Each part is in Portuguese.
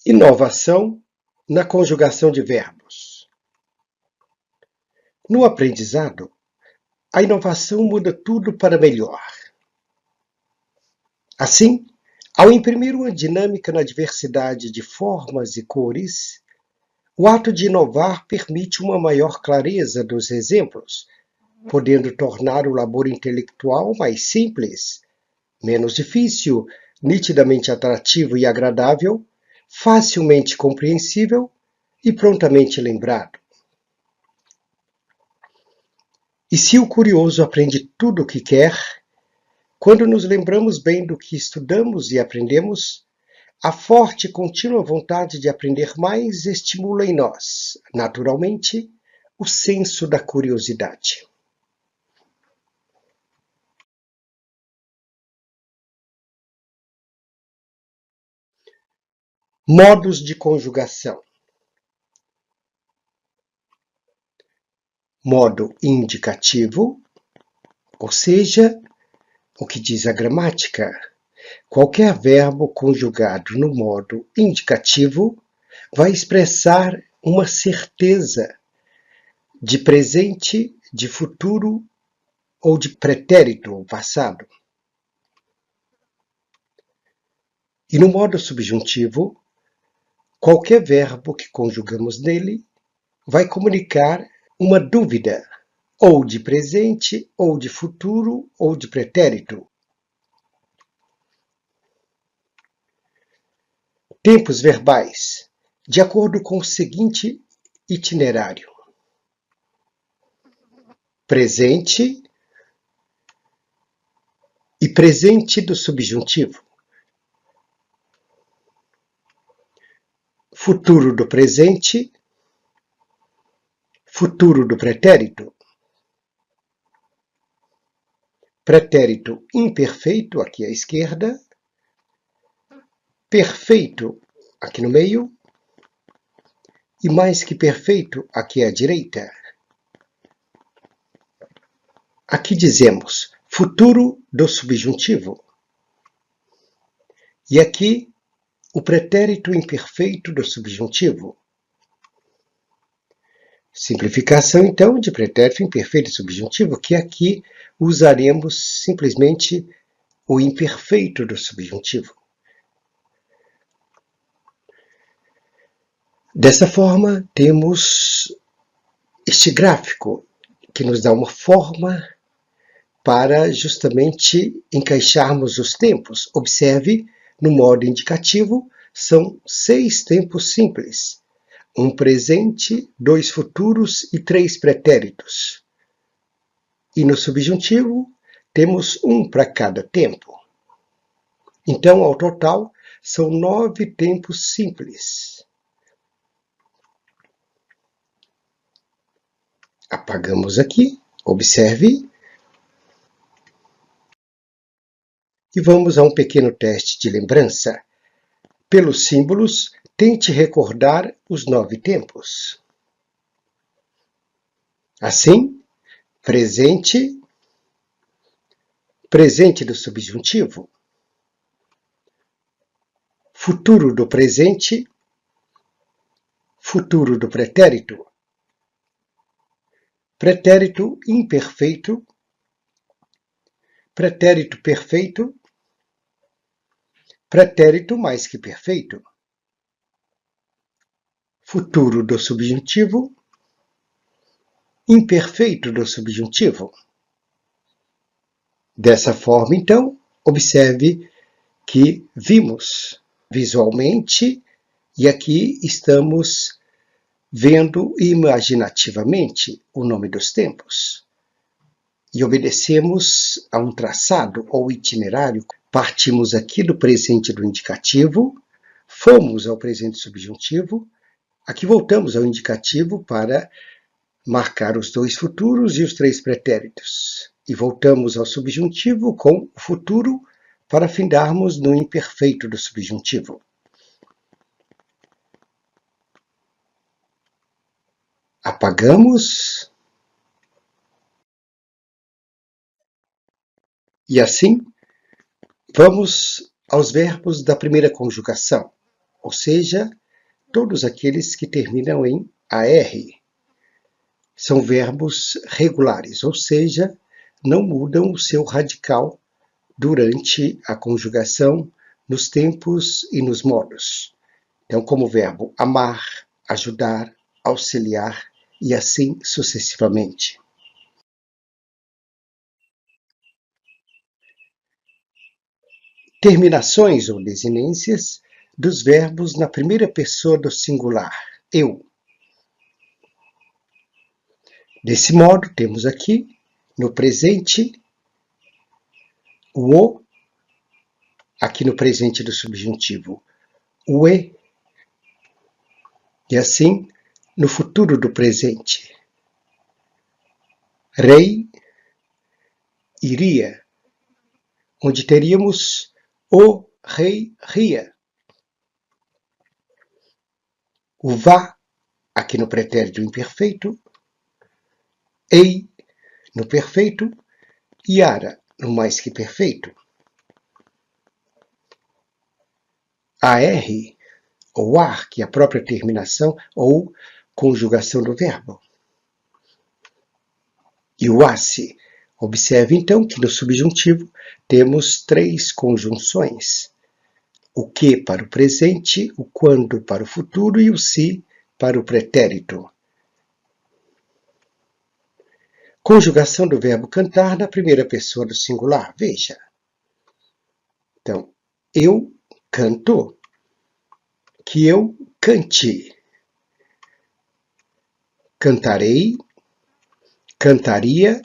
Inovação na conjugação de verbos. No aprendizado, a inovação muda tudo para melhor. Assim, ao imprimir uma dinâmica na diversidade de formas e cores, o ato de inovar permite uma maior clareza dos exemplos, podendo tornar o labor intelectual mais simples, menos difícil, nitidamente atrativo e agradável, facilmente compreensível e prontamente lembrado. E se o curioso aprende tudo o que quer, quando nos lembramos bem do que estudamos e aprendemos, a forte e contínua vontade de aprender mais estimula em nós, naturalmente, o senso da curiosidade. Modos de conjugação. Modo indicativo, ou seja, o que diz a gramática. Qualquer verbo conjugado no modo indicativo vai expressar uma certeza de presente, de futuro ou de pretérito ou passado. E no modo subjuntivo, qualquer verbo que conjugamos nele vai comunicar uma dúvida, ou de presente, ou de futuro, ou de pretérito. Tempos verbais, de acordo com o seguinte itinerário: presente e presente do subjuntivo, futuro do presente, futuro do pretérito, pretérito imperfeito aqui à esquerda, perfeito aqui no meio e mais que perfeito aqui à direita. Aqui dizemos futuro do subjuntivo. E aqui o pretérito imperfeito do subjuntivo. Simplificação, então, de pretérito imperfeito e subjuntivo, que aqui usaremos simplesmente o imperfeito do subjuntivo. Dessa forma, temos este gráfico que nos dá uma forma para justamente encaixarmos os tempos. Observe, no modo indicativo, são 6 tempos simples. Um presente, 2 futuros e 3 pretéritos. E no subjuntivo, temos um para cada tempo. Então, ao total, são 9 tempos simples. Apagamos aqui, observe. E vamos a um pequeno teste de lembrança. Pelos símbolos, tente recordar os 9 tempos. Assim, presente, presente do subjuntivo, futuro do presente, futuro do pretérito, pretérito imperfeito, pretérito perfeito, pretérito mais que perfeito, futuro do subjuntivo, imperfeito do subjuntivo. Dessa forma, então, observe que vimos visualmente e aqui estamos vendo imaginativamente o nome dos tempos. E obedecemos a um traçado ou itinerário. Partimos aqui do presente do indicativo, fomos ao presente subjuntivo, aqui voltamos ao indicativo para marcar os 2 futuros e os 3 pretéritos. E voltamos ao subjuntivo com o futuro para findarmos no imperfeito do subjuntivo. Apagamos. E assim, vamos aos verbos da primeira conjugação. ou seja, todos aqueles que terminam em AR. São verbos regulares, ou seja, não mudam o seu radical durante a conjugação, nos tempos e nos modos. Então, como verbo amar, ajudar, auxiliar e assim sucessivamente. Terminações ou desinências dos verbos na primeira pessoa do singular, eu. Desse modo, temos aqui, no presente, o o, aqui no presente do subjuntivo, o e, e assim, no futuro do presente, rei, iria, onde teríamos o rei ria. O vá, aqui no pretérito imperfeito, ei, no perfeito, e ara, no mais que perfeito. AR, ou ar, que é a própria terminação ou conjugação do verbo. E o asse. Observe, então, que no subjuntivo temos 3 conjunções. O que para o presente, o quando para o futuro e o se para o pretérito. Conjugação do verbo cantar na primeira pessoa do singular. Veja. Então, eu canto, que eu cante. Cantarei, cantaria,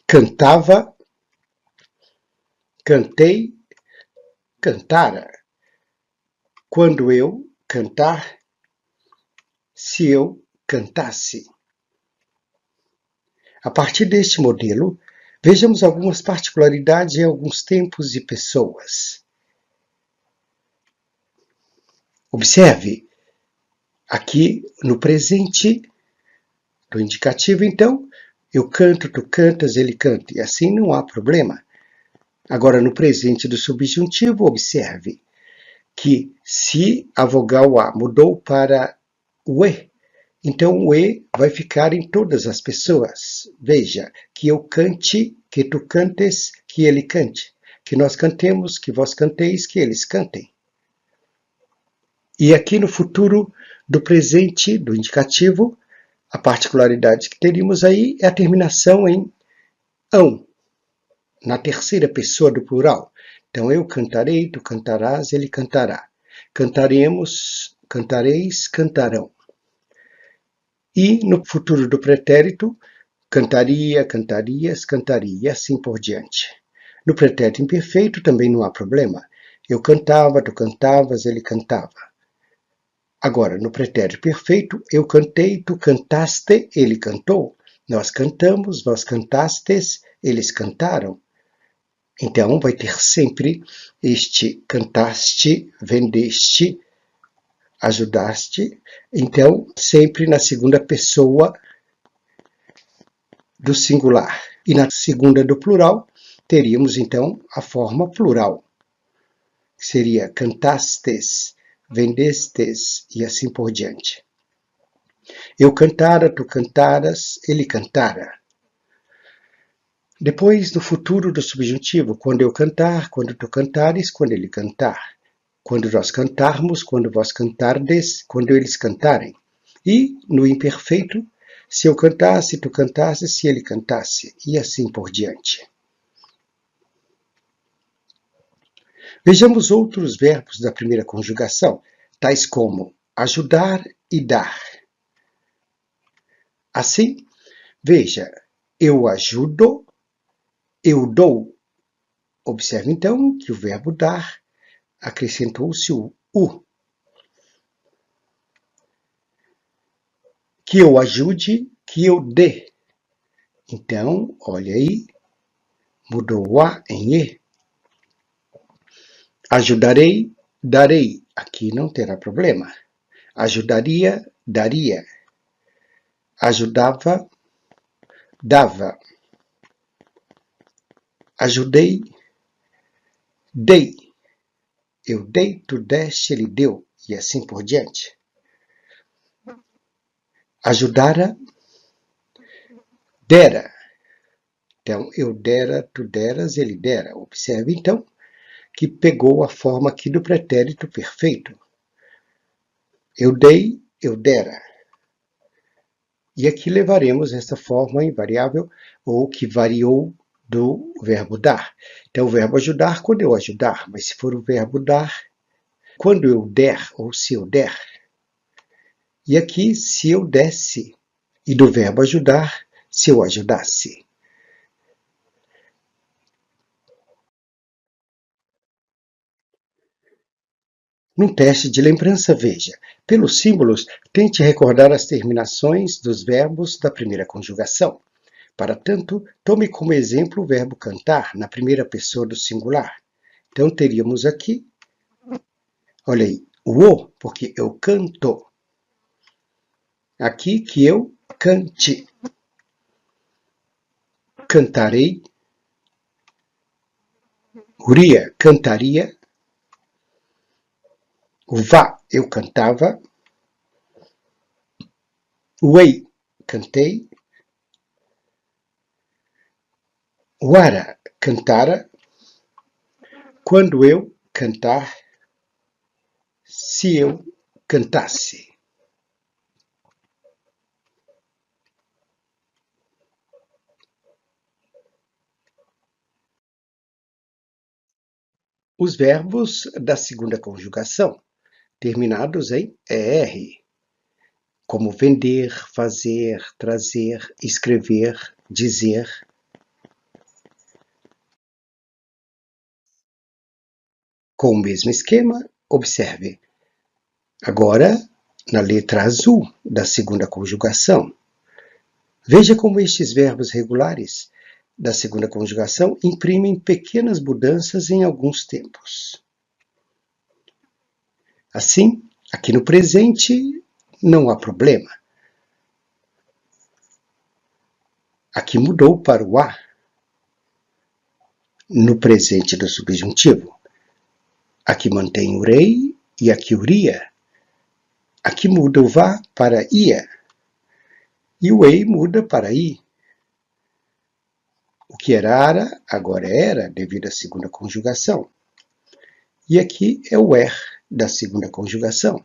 cantava, cantei, cantara. Quando eu cantar, se eu cantasse. A partir deste modelo, vejamos algumas particularidades em alguns tempos e pessoas. Observe, aqui no presente do indicativo, então, eu canto, tu cantas, ele canta, e assim não há problema. Agora, no presente do subjuntivo, observe que se a vogal A mudou para o E, então o E vai ficar em todas as pessoas. Veja, que eu cante, que tu cantes, que ele cante. Que nós cantemos, que vós canteis, que eles cantem. E aqui no futuro do presente, do indicativo, a particularidade que teríamos aí é a terminação em ão, na terceira pessoa do plural. Então, eu cantarei, tu cantarás, ele cantará. Cantaremos, cantareis, cantarão. E no futuro do pretérito, cantaria, cantarias, cantaria, e assim por diante. No pretérito imperfeito também não há problema. Eu cantava, tu cantavas, ele cantava. Agora, no pretérito perfeito, eu cantei, tu cantaste, ele cantou. Nós cantamos, vós cantastes, eles cantaram. Então, vai ter sempre este cantaste, vendeste, ajudaste. Então, sempre na segunda pessoa do singular. E na segunda do plural, teríamos então a forma plural, que seria cantastes, vendestes e assim por diante. Eu cantara, tu cantaras, ele cantara. Depois, no futuro do subjuntivo, quando eu cantar, quando tu cantares, quando ele cantar. Quando nós cantarmos, quando vós cantardes, quando eles cantarem. E, no imperfeito, se eu cantasse, tu cantasse, se ele cantasse, e assim por diante. Vejamos outros verbos da primeira conjugação, tais como ajudar e dar. Assim, veja, eu ajudo, eu dou. Observe então que o verbo dar acrescentou-se o u. Que eu ajude, que eu dê. Então, olha aí, mudou o a em e. Ajudarei, darei. Aqui não terá problema. Ajudaria, daria. Ajudava, dava. Ajudei, dei. Eu dei, tu deste, ele deu, e assim por diante. Ajudara, dera. Então, eu dera, tu deras, ele dera. Observe, então, que pegou a forma aqui do pretérito perfeito. Eu dei, eu dera. E aqui levaremos essa forma invariável, ou que variou do verbo dar. Então, o verbo ajudar, quando eu ajudar, mas se for o verbo dar, quando eu der, ou se eu der. E aqui, se eu desse, e do verbo ajudar, se eu ajudasse. Num teste de lembrança, veja, pelos símbolos, tente recordar as terminações dos verbos da primeira conjugação. Para tanto, tome como exemplo o verbo cantar, na primeira pessoa do singular. Então, teríamos aqui, olha aí, o, porque eu canto. Aqui que eu cante. Cantarei. Uria, cantaria. O vá, eu cantava. O ei, cantei. O ara, cantara. Quando eu cantar, se eu cantasse. Os verbos da segunda conjugação, terminados em ER, como vender, fazer, trazer, escrever, dizer. Com o mesmo esquema, observe. Agora, na letra azul da segunda conjugação, veja como estes verbos regulares da segunda conjugação imprimem pequenas mudanças em alguns tempos. Assim, aqui no presente, não há problema. Aqui mudou para o a, no presente do subjuntivo. Aqui mantém o rei e aqui o ria. Aqui muda o vá para ia. E o ei muda para i. O que era ara, agora é era, devido à segunda conjugação. E aqui é o er da segunda conjugação.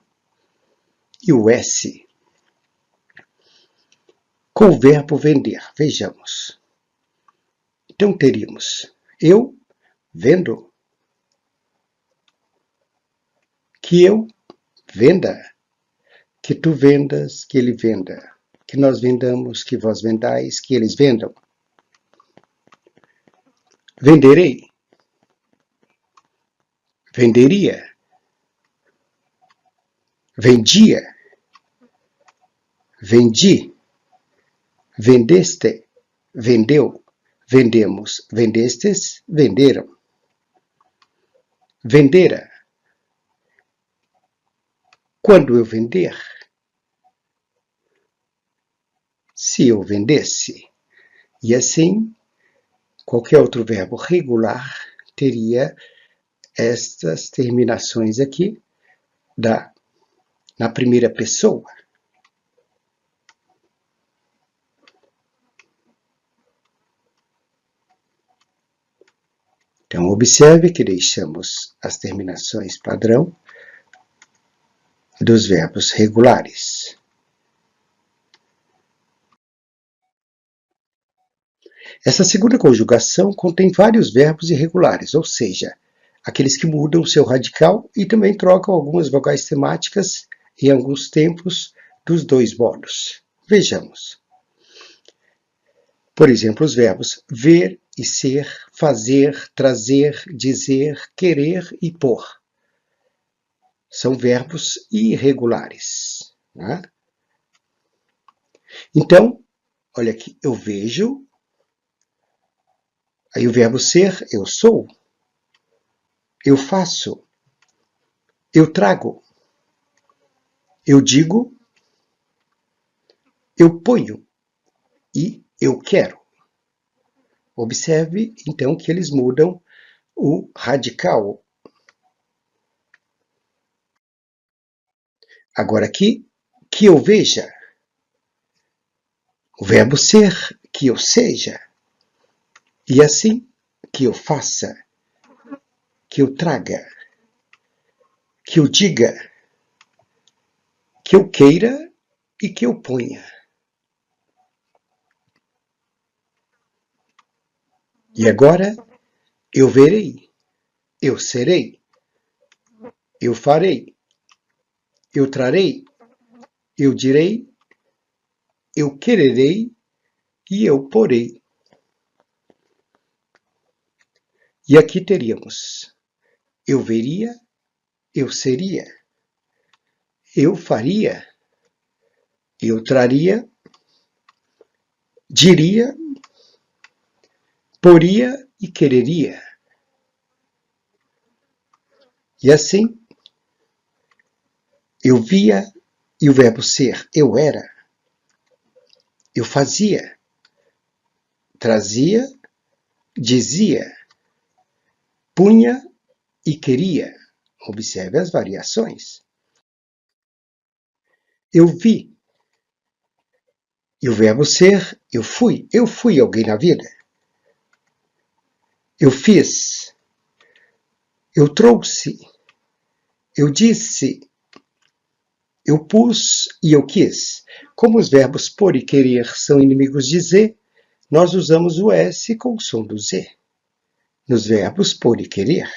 E o s. Com o verbo vender, vejamos. Então teríamos eu vendo, que eu venda, que tu vendas, que ele venda, que nós vendamos, que vós vendais, que eles vendam. Venderei, venderia, vendia, vendi, vendeste, vendeu, vendemos, vendestes, venderam. Vendera. Quando eu vender, se eu vendesse. E assim, qualquer outro verbo regular teria estas terminações aqui na primeira pessoa. Então, observe que deixamos as terminações padrão dos verbos regulares. Essa segunda conjugação contém vários verbos irregulares, ou seja, aqueles que mudam seu radical e também trocam algumas vogais temáticas em alguns tempos dos dois modos. Vejamos. Por exemplo, os verbos ver e ser, fazer, trazer, dizer, querer e pôr. São verbos irregulares. Né? Então, olha aqui, eu vejo, aí o verbo ser, eu sou, eu faço, eu trago, eu digo, eu ponho e eu quero. Observe, então, que eles mudam o radical. Agora aqui, que eu veja. O verbo ser, que eu seja. E assim, que eu faça, que eu traga, que eu diga, que eu queira e que eu ponha. E agora, eu verei, eu serei, eu farei, eu trarei, eu direi, eu quererei e eu porei. E aqui teríamos: eu veria, eu seria, eu faria, eu traria, diria, poria e quereria. E assim, eu via e o verbo ser, eu era, eu fazia, trazia, dizia, punha e queria. Observe as variações. Eu vi. E o verbo ser, eu fui alguém na vida. Eu fiz. Eu trouxe. Eu disse. Eu pus e eu quis. Como os verbos por e querer são inimigos de Z, nós usamos o S com o som do Z. Nos verbos por e querer.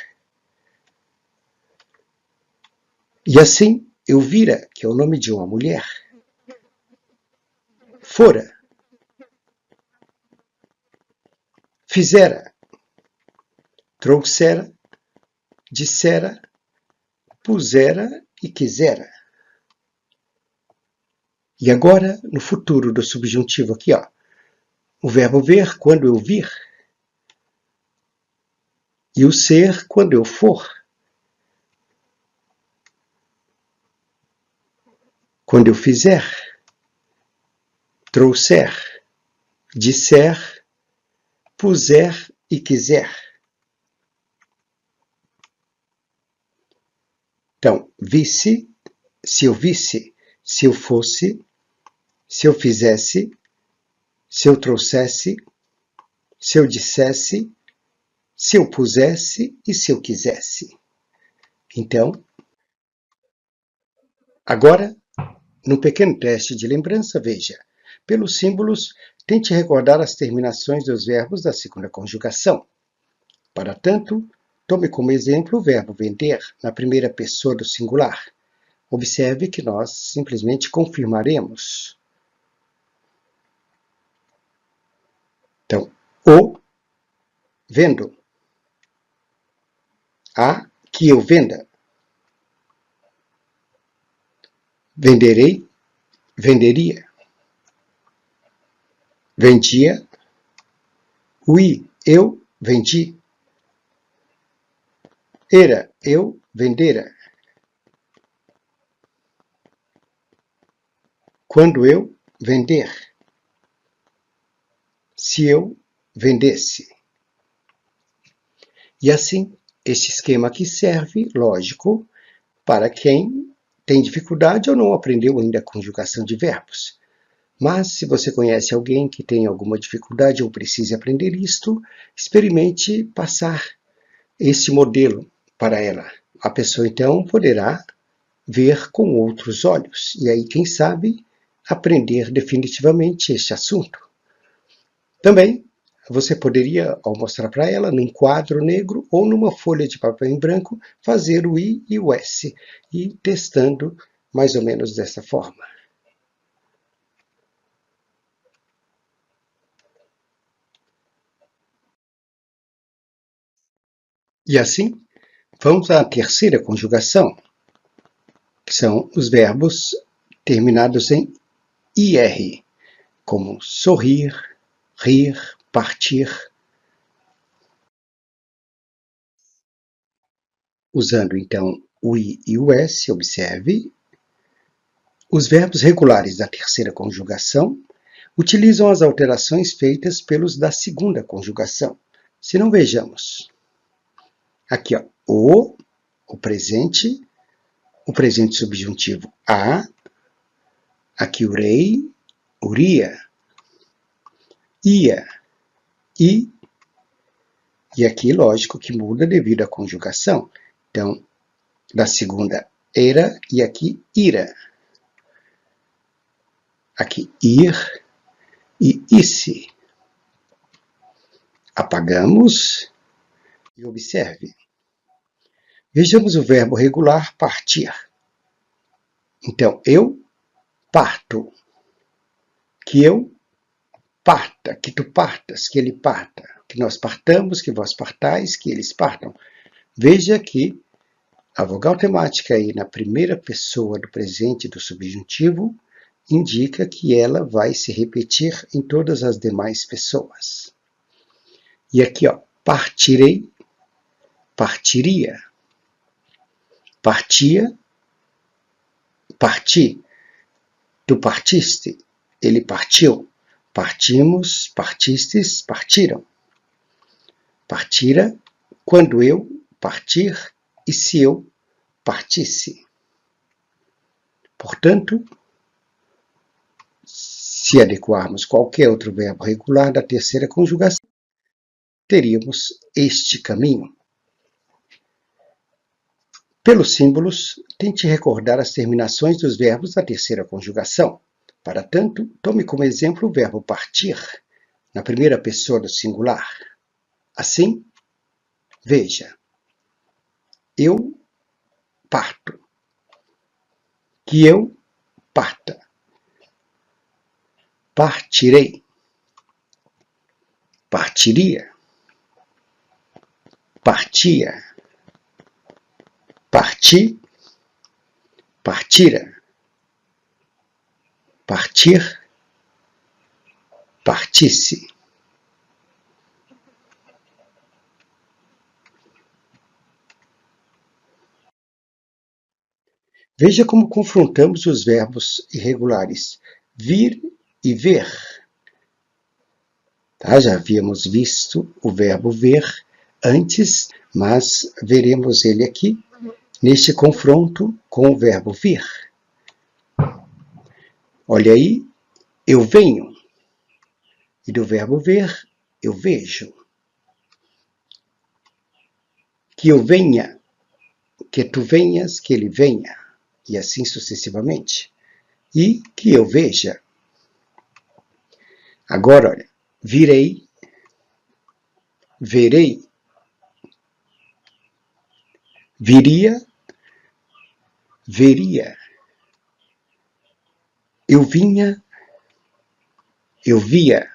E assim, eu vira, que é o nome de uma mulher. Fora. Fizera. Trouxera. Dissera. Pusera e quisera. E agora, no futuro do subjuntivo aqui, ó, o verbo ver quando eu vir. E o ser quando eu for. Quando eu fizer. Trouxer. Disser. Puser e quiser. Então, visse, se eu visse, se eu fosse, se eu fizesse, se eu trouxesse, se eu dissesse, se eu pusesse e se eu quisesse. Então, agora, num pequeno teste de lembrança, veja, pelos símbolos, tente recordar as terminações dos verbos da segunda conjugação. Para tanto, tome como exemplo o verbo vender na primeira pessoa do singular. Observe que nós simplesmente confirmaremos. Então, o vendo. A que eu venda. Venderei, venderia. Vendia. Ui, eu vendi. Era, eu vendera. Quando eu vender. Se eu vendesse. E assim, este esquema aqui serve, lógico, para quem tem dificuldade ou não aprendeu ainda a conjugação de verbos. Mas, se você conhece alguém que tem alguma dificuldade ou precise aprender isto, experimente passar esse modelo para ela. A pessoa, então, poderá ver com outros olhos. E aí, quem sabe, aprender definitivamente este assunto. Também, você poderia, ao mostrar para ela, num quadro negro ou numa folha de papel em branco, fazer o I e o S, e testando mais ou menos dessa forma. E assim, vamos à terceira conjugação, que são os verbos terminados em IR, como sorrir, rir, partir. Usando então o I e o S, observe, os verbos regulares da terceira conjugação utilizam as alterações feitas pelos da segunda conjugação. Se não, vejamos. Aqui, ó, o presente, o presente subjuntivo a, aqui urei, uria, ia, e aqui, lógico, que muda devido à conjugação. Então, da segunda, era, e aqui, ira. Aqui, ir e isse. Apagamos e observe. Vejamos o verbo regular partir. Então, eu parto. Que eu parta, que tu partas, que ele parta. Que nós partamos, que vós partais, que eles partam. Veja que a vogal temática aí na primeira pessoa do presente do subjuntivo indica que ela vai se repetir em todas as demais pessoas. E aqui, ó, partirei, partiria, partia, parti, tu partiste, ele partiu, partimos, partistes, partiram. Partira, quando eu partir e se eu partisse. Portanto, se adequarmos qualquer outro verbo regular da terceira conjugação, teríamos este caminho. Pelos símbolos, tente recordar as terminações dos verbos da terceira conjugação. Para tanto, tome como exemplo o verbo partir, na primeira pessoa do singular. Assim, veja, eu parto, que eu parta, partirei, partiria, partia, parti, partira, partir, partisse. Veja como confrontamos os verbos irregulares vir e ver. Tá? Já havíamos visto o verbo ver antes, mas veremos ele aqui neste confronto com o verbo vir. Olha aí, eu venho. E do verbo ver, eu vejo. Que eu venha, que tu venhas, que ele venha. E assim sucessivamente. E que eu veja. Agora, olha, virei, verei, viria, veria. Eu vinha, eu via.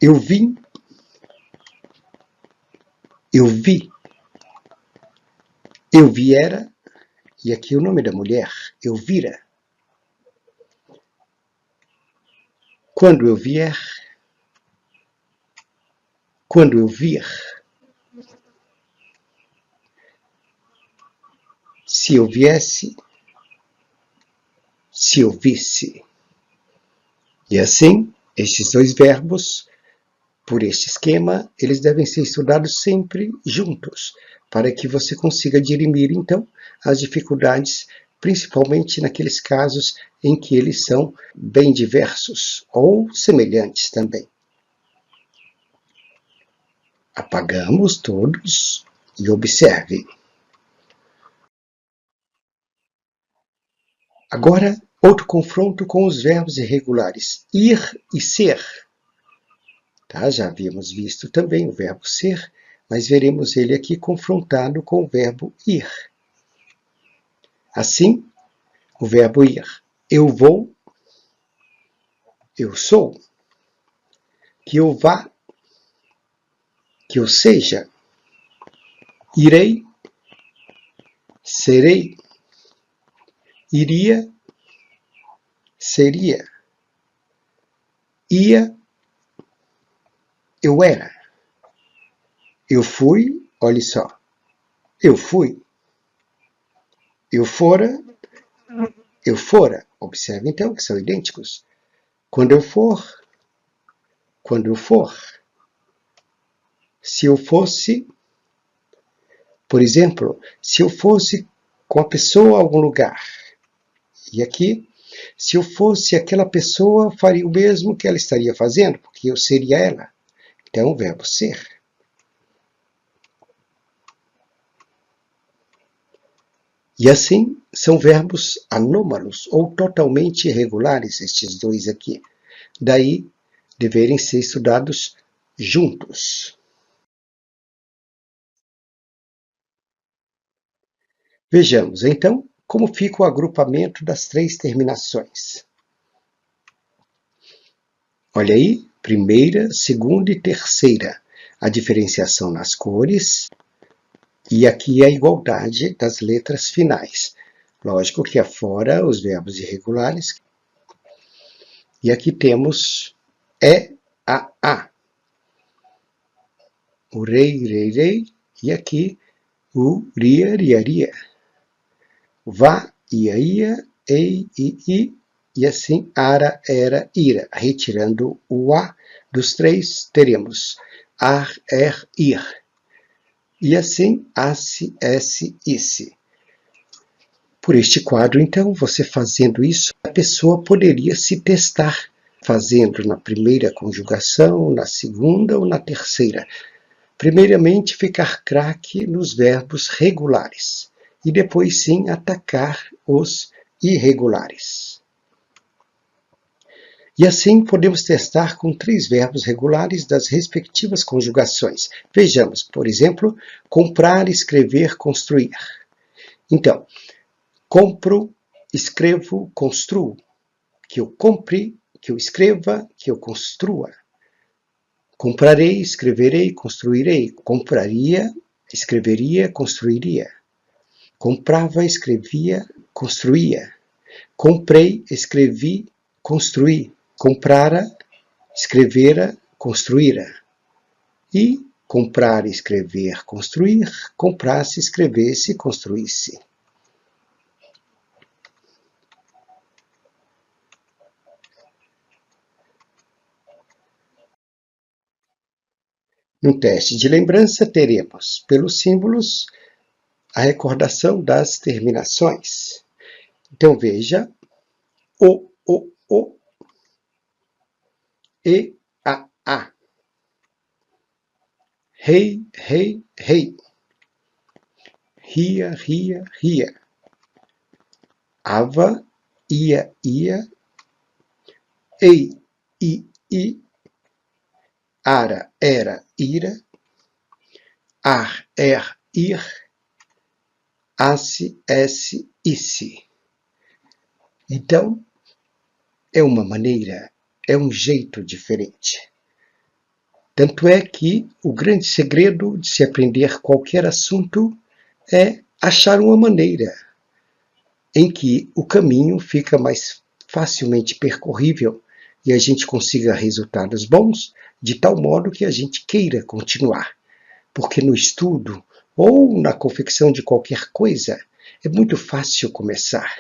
Eu vim, eu vi. Eu viera, e aqui o nome da mulher, eu vira. Quando eu vier, quando eu vir. Se eu viesse, se eu visse. E assim, estes dois verbos, por este esquema, eles devem ser estudados sempre juntos, para que você consiga dirimir, então, as dificuldades, principalmente naqueles casos em que eles são bem diversos, ou semelhantes também. Apagamos todos e observe. Agora, outro confronto com os verbos irregulares, ir e ser. Tá? Já havíamos visto também o verbo ser, mas veremos ele aqui confrontado com o verbo ir. Assim, o verbo ir. Eu vou, eu sou. Que eu vá, que eu seja. Irei, serei. Iria, seria. Ia, eu era. Eu fui, olhe só. Eu fui. Eu fora, eu fora. Observe então que são idênticos. Quando eu for, quando eu for. Se eu fosse, por exemplo, se eu fosse com a pessoa a algum lugar. E aqui, se eu fosse aquela pessoa, faria o mesmo que ela estaria fazendo, porque eu seria ela. Então, o verbo ser. E assim, são verbos anômalos ou totalmente irregulares, estes dois aqui. Daí, deverem ser estudados juntos. Vejamos, então, como fica o agrupamento das três terminações. Olha aí, primeira, segunda e terceira. A diferenciação nas cores. E aqui a igualdade das letras finais. Lógico que afora os verbos irregulares. E aqui temos a. O rei. E aqui o ria. Vá, ia, ei, i. E assim, ara, era, ira. Retirando o a dos três, teremos ar, ir. E assim, asse, esse. Por este quadro, então, você fazendo isso, a pessoa poderia se testar, fazendo na primeira conjugação, na segunda ou na terceira. Primeiramente, ficar craque nos verbos regulares, e depois sim atacar os irregulares. E assim podemos testar com 3 verbos regulares das respectivas conjugações. Vejamos, por exemplo, comprar, escrever, construir. Então, compro, escrevo, construo. Que eu compre, que eu escreva, que eu construa. Comprarei, escreverei, construirei. Compraria, escreveria, construiria. Comprava, escrevia, construía. Comprei, escrevi, construí. Comprara, escrevera, construíra. E comprar, escrever, construir, comprasse, escrevesse, construísse. No teste de lembrança, teremos, pelos símbolos, a recordação das terminações. Então, veja, o, e, a. Rei, ria. Ava, ia, ei, i. Ara, era, ira. Ar, ir. Asse, isse. Então, é uma maneira, é um jeito diferente. Tanto é que o grande segredo de se aprender qualquer assunto é achar uma maneira em que o caminho fica mais facilmente percorrível e a gente consiga resultados bons, de tal modo que a gente queira continuar. Porque no estudo ou na confecção de qualquer coisa é muito fácil começar.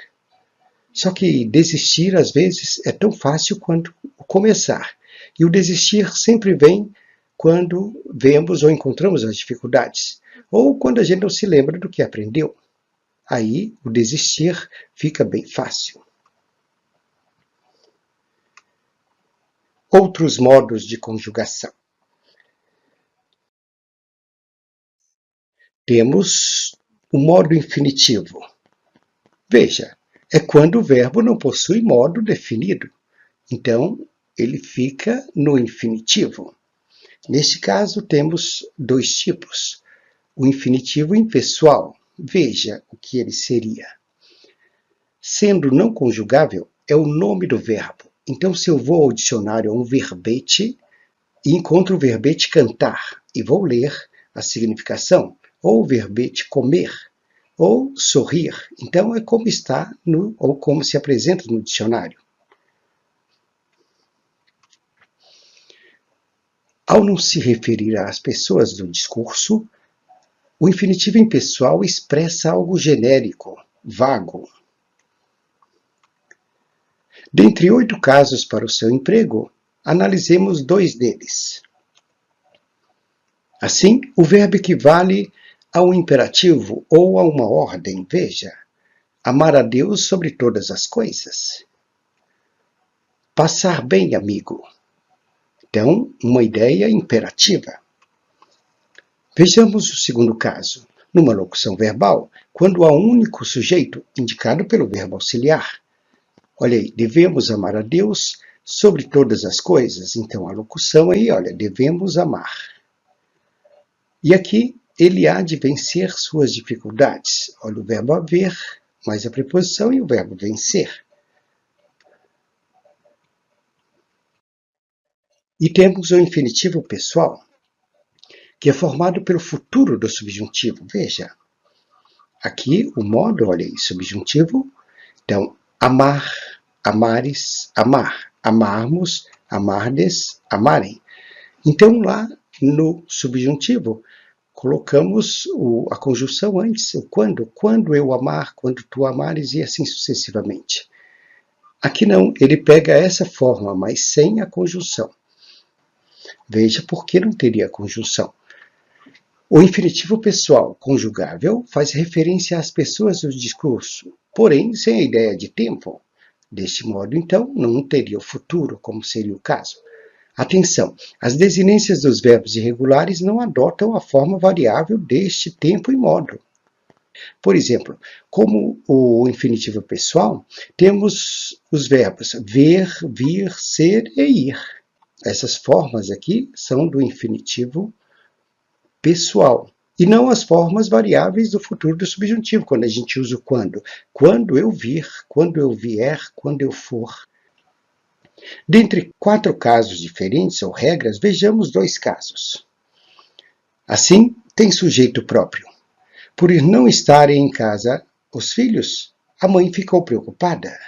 Só que desistir, às vezes, é tão fácil quanto o começar. E o desistir sempre vem quando vemos ou encontramos as dificuldades, ou quando a gente não se lembra do que aprendeu. Aí, o desistir fica bem fácil. Outros modos de conjugação. Temos o modo infinitivo. Veja, é quando o verbo não possui modo definido. Então, ele fica no infinitivo. Neste caso, temos 2 tipos. O infinitivo impessoal. Veja o que ele seria. Sendo não conjugável, é o nome do verbo. Então, se eu vou ao dicionário a um verbete e encontro o verbete cantar e vou ler a significação, ou o verbete comer, ou sorrir, então é como está ou como se apresenta no dicionário. Ao não se referir às pessoas do discurso, o infinitivo impessoal expressa algo genérico, vago. Dentre 8 casos para o seu emprego, analisemos 2 deles. Assim, o verbo equivale a um imperativo ou a uma ordem, veja. Amar a Deus sobre todas as coisas. Passar bem, amigo. Então, uma ideia imperativa. Vejamos o segundo caso. Numa locução verbal, quando há um único sujeito indicado pelo verbo auxiliar. Olha aí, devemos amar a Deus sobre todas as coisas. Então, a locução aí, olha, devemos amar. E aqui, ele há de vencer suas dificuldades. Olha o verbo haver, mais a preposição e o verbo vencer. E temos o infinitivo pessoal, que é formado pelo futuro do subjuntivo. Veja, aqui o modo, olha aí, subjuntivo. Então, amar, amares, amar, amarmos, amardes, amarem. Então, lá no subjuntivo, colocamos a conjunção antes, o quando eu amar, quando tu amares, e assim sucessivamente. Aqui não, ele pega essa forma, mas sem a conjunção. Veja por que não teria a conjunção. O infinitivo pessoal conjugável faz referência às pessoas do discurso, porém sem a ideia de tempo. Deste modo, então, não teria o futuro, como seria o caso. Atenção, as desinências dos verbos irregulares não adotam a forma variável deste tempo e modo. Por exemplo, como o infinitivo pessoal, temos os verbos ver, vir, ser e ir. Essas formas aqui são do infinitivo pessoal, e não as formas variáveis do futuro do subjuntivo, quando a gente usa o quando. Quando eu vir, quando eu vier, quando eu for. Dentre 4 casos diferentes ou regras, vejamos 2 casos. Assim, tem sujeito próprio. Por não estarem em casa os filhos, a mãe ficou preocupada.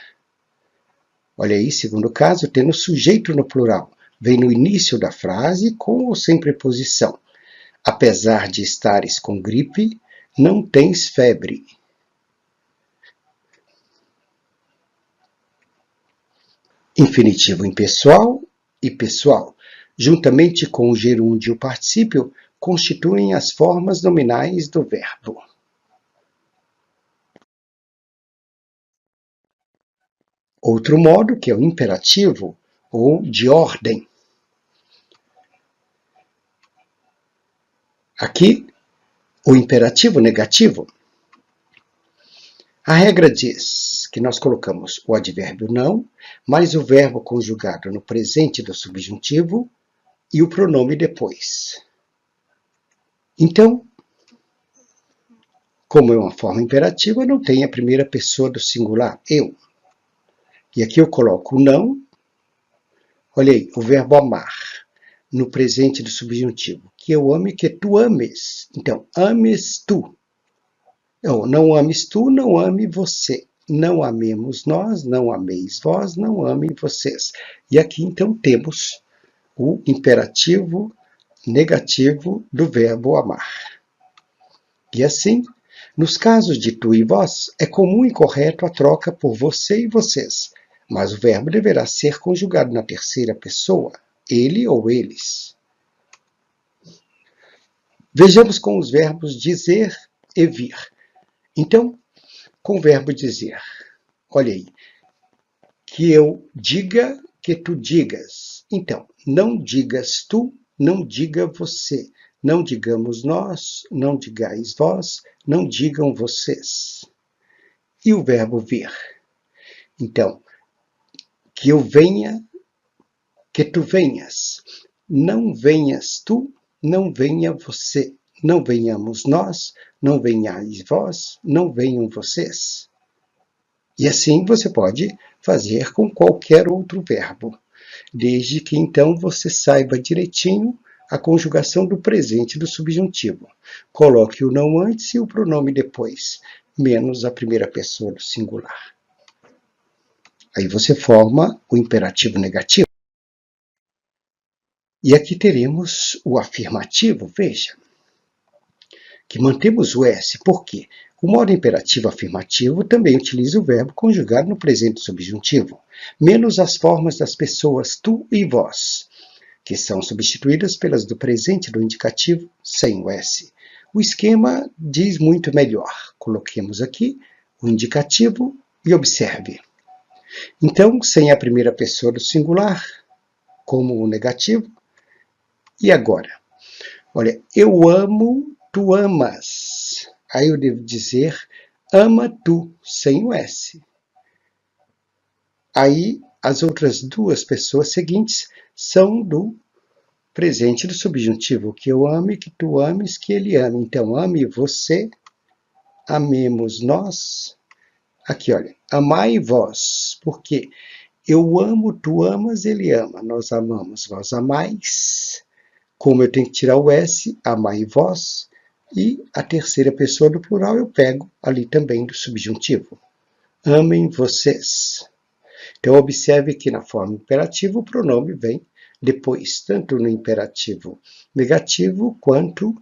Olha aí, segundo caso, tendo sujeito no plural. Vem no início da frase com ou sem preposição. Apesar de estares com gripe, não tens febre. Infinitivo impessoal e pessoal, juntamente com o gerúndio e o particípio, constituem as formas nominais do verbo. Outro modo, que é o imperativo, ou de ordem. Aqui, o imperativo negativo. A regra diz que nós colocamos o advérbio não, mais o verbo conjugado no presente do subjuntivo e o pronome depois. Então, como é uma forma imperativa, não tem a primeira pessoa do singular, eu. E aqui eu coloco o não, olha aí, o verbo amar, no presente do subjuntivo. Que eu ame, que tu ames. Então, ames tu. Não ames tu, não ame você. Não amemos nós, não ameis vós, não amem vocês. E aqui, então, temos o imperativo negativo do verbo amar. E assim, nos casos de tu e vós, é comum e correto a troca por você e vocês, mas o verbo deverá ser conjugado na terceira pessoa, ele ou eles. Vejamos com os verbos dizer e vir. Então, com o verbo dizer, olha aí, que eu diga, que tu digas. Então, não digas tu, não diga você. Não digamos nós, não digais vós, não digam vocês. E o verbo vir. Então, que eu venha, que tu venhas. Não venhas tu, não venha você. Não venhamos nós, não venhais vós, não venham vocês. E assim você pode fazer com qualquer outro verbo, desde que então você saiba direitinho a conjugação do presente do subjuntivo. Coloque o não antes e o pronome depois, menos a primeira pessoa do singular. Aí você forma o imperativo negativo. E aqui teremos o afirmativo, veja, que mantemos o S. Por quê? O modo imperativo afirmativo também utiliza o verbo conjugado no presente subjuntivo, menos as formas das pessoas tu e vós, que são substituídas pelas do presente do indicativo sem o S. O esquema diz muito melhor. Coloquemos aqui o indicativo e observe. Então, sem a primeira pessoa do singular, como o negativo. E agora? Olha, eu amo, tu amas. Aí eu devo dizer ama tu, sem o S. Aí as outras duas pessoas seguintes são do presente do subjuntivo, que eu ame, que tu ames, que ele ame. Então, ame você, amemos nós. Aqui, olha, amai vós. Por quê? Eu amo, tu amas, ele ama. Nós amamos, vós amais. Como eu tenho que tirar o S, amai vós. E a terceira pessoa do plural eu pego ali também do subjuntivo. Amem vocês. Então, observe que na forma imperativa o pronome vem depois, tanto no imperativo negativo quanto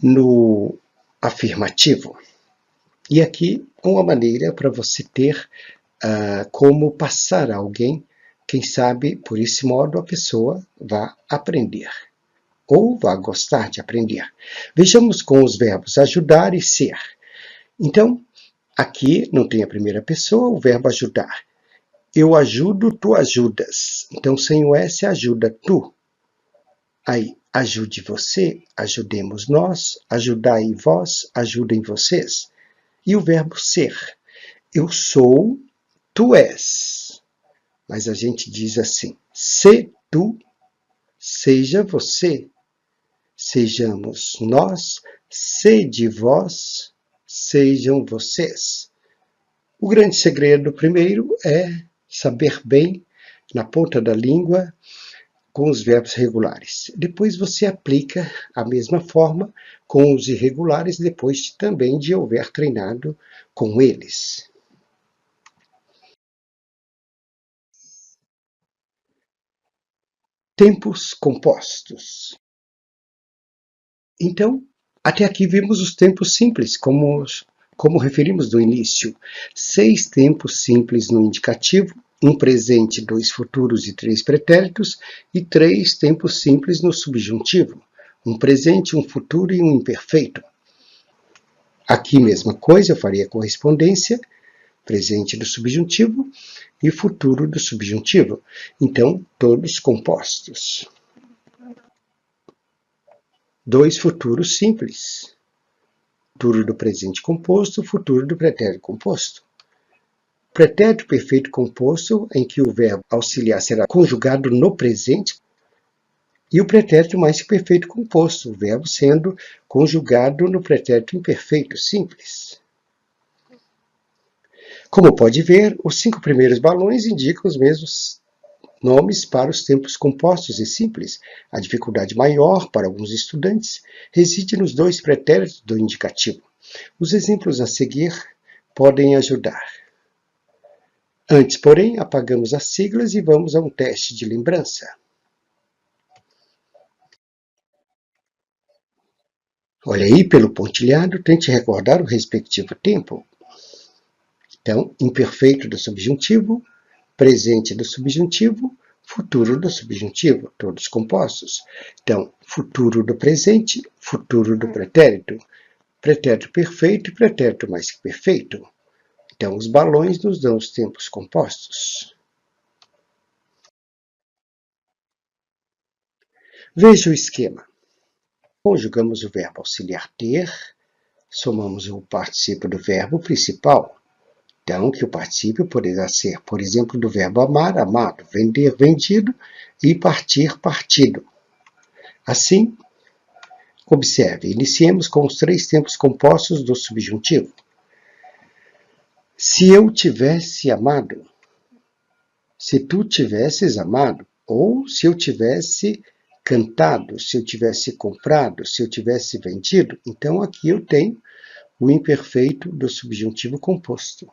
no afirmativo. E aqui uma maneira para você ter como passar a alguém, quem sabe por esse modo a pessoa vai aprender ou vai gostar de aprender. Vejamos com os verbos ajudar e ser. Então, aqui não tem a primeira pessoa, o verbo ajudar. Eu ajudo, tu ajudas. Então, sem o S, ajuda tu. Aí, ajude você, ajudemos nós, ajudai vós, ajudem vocês. E o verbo ser. Eu sou, tu és. Mas a gente diz assim, se tu, seja você. Sejamos nós, sede vós, sejam vocês. O grande segredo, primeiro, é saber bem, na ponta da língua, com os verbos regulares. Depois você aplica a mesma forma com os irregulares, depois também de houver treinado com eles. Tempos compostos. Então, até aqui vimos os tempos simples, como referimos no início. 6 tempos simples no indicativo, um presente, 2 futuros e 3 pretéritos, e 3 tempos simples no subjuntivo, um presente, um futuro e um imperfeito. Aqui, mesma coisa, eu faria correspondência, presente do subjuntivo e futuro do subjuntivo. Então, todos compostos. 2 futuros simples. Futuro do presente composto, futuro do pretérito composto. Pretérito perfeito composto, em que o verbo auxiliar será conjugado no presente, e o pretérito mais que perfeito composto, o verbo sendo conjugado no pretérito imperfeito simples. Como pode ver, os 5 primeiros balões indicam os mesmos nomes para os tempos compostos e simples. A dificuldade maior para alguns estudantes reside nos 2 pretéritos do indicativo. Os exemplos a seguir podem ajudar. Antes, porém, apagamos as siglas e vamos a um teste de lembrança. Olha aí, pelo pontilhado, tente recordar o respectivo tempo. Então, imperfeito do subjuntivo, presente do subjuntivo, futuro do subjuntivo, todos compostos. Então, futuro do presente, futuro do pretérito, pretérito perfeito e pretérito mais que perfeito. Então, os balões nos dão os tempos compostos. Veja o esquema. Conjugamos o verbo auxiliar ter, somamos o particípio do verbo principal. Então, que o particípio poderá ser, por exemplo, do verbo amar, amado, vender, vendido e partir, partido. Assim, observe, iniciemos com os 3 tempos compostos do subjuntivo. Se eu tivesse amado, se tu tivesses amado, ou se eu tivesse cantado, se eu tivesse comprado, se eu tivesse vendido, então aqui eu tenho o imperfeito do subjuntivo composto.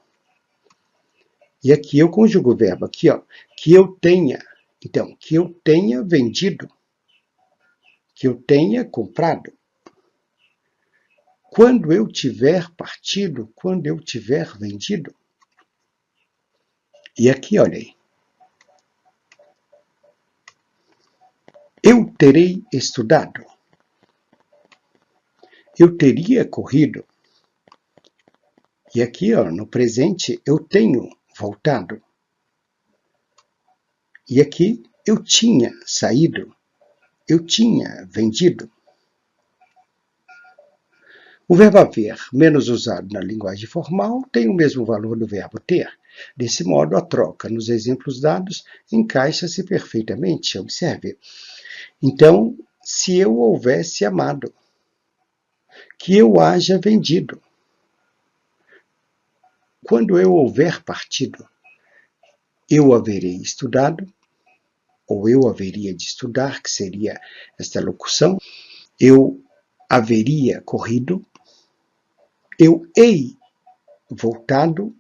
E aqui eu conjugo o verbo, aqui, ó, que eu tenha. Então, que eu tenha vendido, que eu tenha comprado. Quando eu tiver partido, quando eu tiver vendido. E aqui, olha aí. Eu terei estudado. eu teria corrido. E aqui, ó, no presente, eu tenho voltado. E aqui, eu tinha saído. Eu tinha vendido. O verbo haver, menos usado na linguagem formal, tem o mesmo valor do verbo ter. Desse modo, a troca nos exemplos dados encaixa-se perfeitamente. Observe. Então, se eu houvesse amado, que eu haja vendido. Quando eu houver partido, eu haverei estudado, ou eu haveria de estudar, que seria esta locução, eu haveria corrido, eu hei voltado,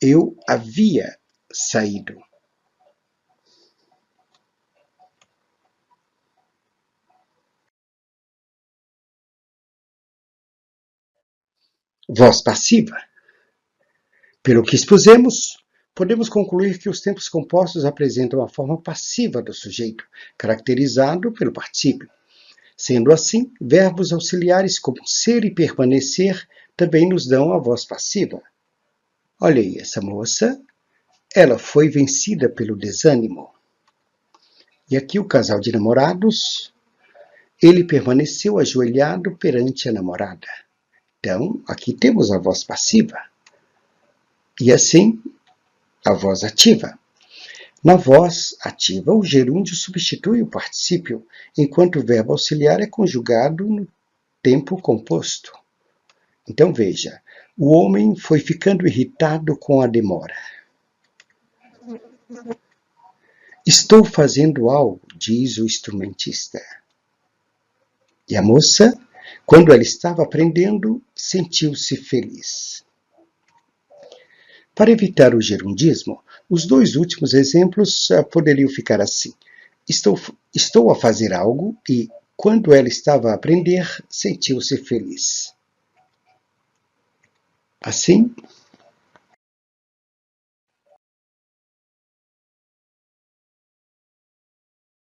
eu havia saído. Voz passiva. Pelo que expusemos, podemos concluir que os tempos compostos apresentam a forma passiva do sujeito, caracterizado pelo particípio. Sendo assim, verbos auxiliares como ser e permanecer também nos dão a voz passiva. Olha aí, essa moça, ela foi vencida pelo desânimo. E aqui o casal de namorados, ele permaneceu ajoelhado perante a namorada. Então, aqui temos a voz passiva. E assim, a voz ativa. Na voz ativa, o gerúndio substitui o particípio, enquanto o verbo auxiliar é conjugado no tempo composto. Então veja, o homem foi ficando irritado com a demora. Estou fazendo algo, diz o instrumentista. E a moça, quando ela estava aprendendo, sentiu-se feliz. Para evitar o gerundismo, os dois últimos exemplos poderiam ficar assim. Estou a fazer algo e, quando ela estava a aprender, sentiu-se feliz. Assim,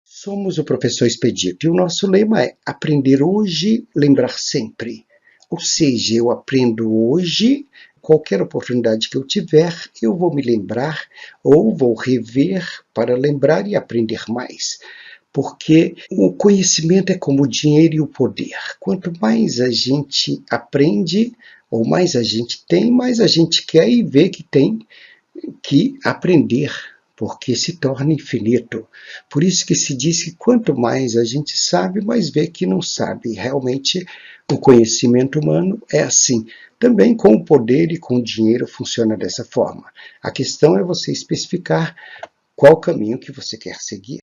somos o professor Expedito e o nosso lema é aprender hoje, lembrar sempre. Ou seja, eu aprendo hoje, qualquer oportunidade que eu tiver, eu vou me lembrar ou vou rever para lembrar e aprender mais. Porque o conhecimento é como o dinheiro e o poder. Quanto mais a gente aprende, ou mais a gente tem, mais a gente quer e vê que tem que aprender, porque se torna infinito. Por isso que se diz que quanto mais a gente sabe, mais vê que não sabe. Realmente, o conhecimento humano é assim. Também com o poder e com o dinheiro funciona dessa forma. A questão é você especificar qual caminho que você quer seguir.